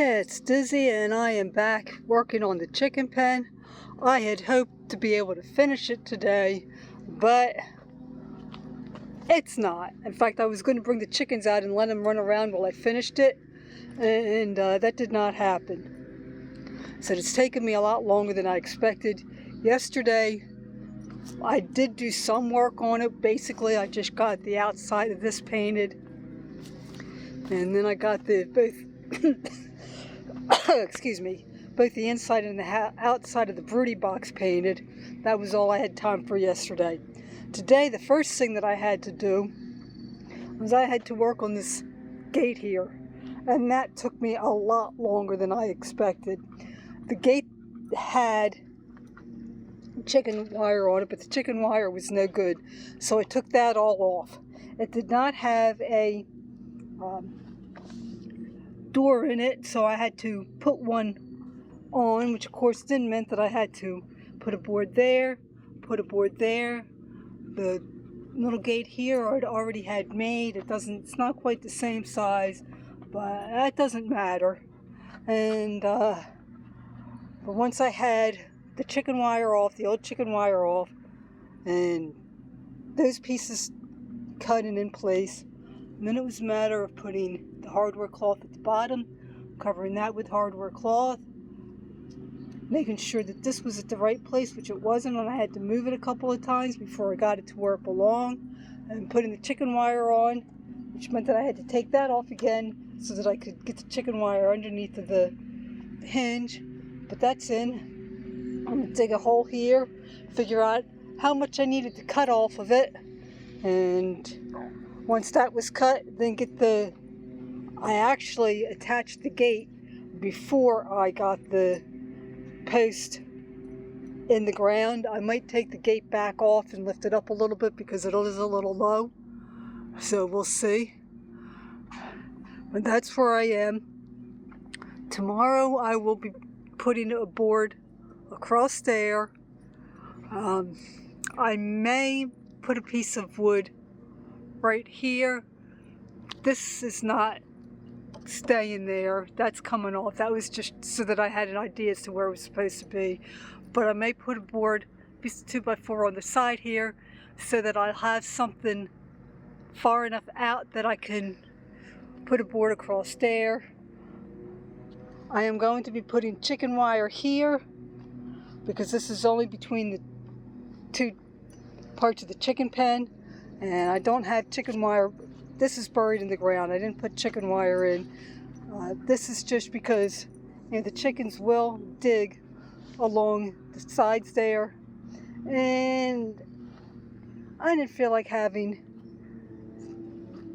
It's Dizzy and I am back working on the chicken pen. I had hoped to be able to finish it today, but it's not. In fact, I was going to bring the chickens out and let them run around while I finished it, and that did not happen. So it's taken me a lot longer than I expected. Yesterday, I did do some work on it. Basically, I just got the outside of this painted, and then I got the both excuse me, both the inside and the outside of the broody box painted. That was all I had time for yesterday. Today, the first thing that I had to do was I had to work on this gate here, and that took me a lot longer than I expected. The gate had chicken wire on it, but the chicken wire was no good, so I took that all off. It did not have a door in it, so I had to put one on, which of course then meant that I had to put a board there, put a board there. The little gate here I'd already had made. It's not quite the same size, but that doesn't matter. And but once I had the chicken wire off, the old chicken wire off, and those pieces cut and in place, and then it was a matter of putting the hardware cloth at the bottom, covering that with hardware cloth, making sure that this was at the right place, which it wasn't, and I had to move it a couple of times before I got it to where it belonged, and putting the chicken wire on, which meant that I had to take that off again so that I could get the chicken wire underneath of the hinge. But that's in. I'm going to dig a hole here, figure out how much I needed to cut off of it, and once that was cut, then I actually attached the gate before I got the post in the ground. I might take the gate back off and lift it up a little bit because it is a little low, so we'll see. But that's where I am. Tomorrow I will be putting a board across there. I may put a piece of wood right here. This is not staying there. That's coming off. That was just so that I had an idea as to where it was supposed to be. But I may put a board, piece of 2x4 on the side here, so that I'll have something far enough out that I can put a board across there. I am going to be putting chicken wire here because this is only between the two parts of the chicken pen, and I don't have chicken wire. This is buried in the ground. I didn't put chicken wire in. This is just because the chickens will dig along the sides there, and I didn't feel like having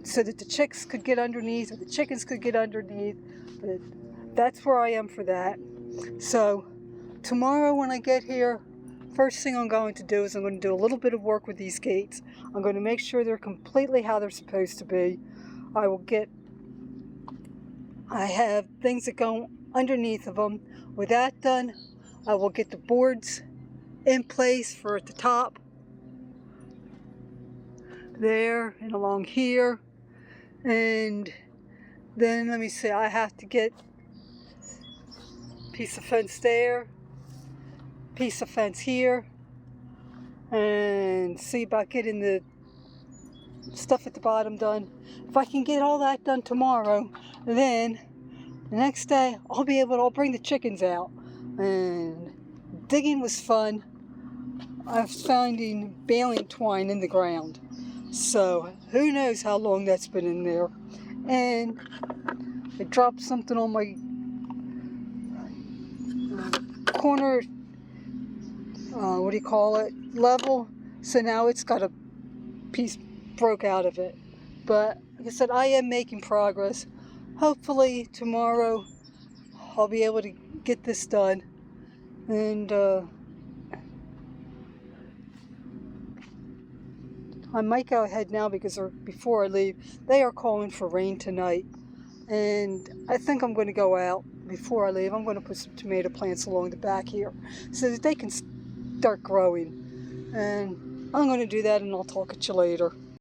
so that the chicks could get underneath or the chickens could get underneath. But that's where I am for that. So tomorrow when I get here, first thing I'm going to do is I'm going to do a little bit of work with these gates. I'm going to make sure they're completely how they're supposed to be. I have things that go underneath of them. With that done, I will get the boards in place for at the top, there and along here. And then let me see, I have to get a piece of fence there, piece of fence here, and see about getting the stuff at the bottom done. If I can get all that done tomorrow, then the next day I'll bring the chickens out. And digging was fun. I was finding baling twine in the ground, so who knows how long that's been in there. And I dropped something on my corner level, so now it's got a piece broke out of it. But like I said, I am making progress. Hopefully tomorrow I'll be able to get this done, and I might go ahead now because before I leave, they are calling for rain tonight, and I think I'm going to go out before I leave. I'm going to put some tomato plants along the back here so that they can start growing, and I'm going to do that, and I'll talk at you later.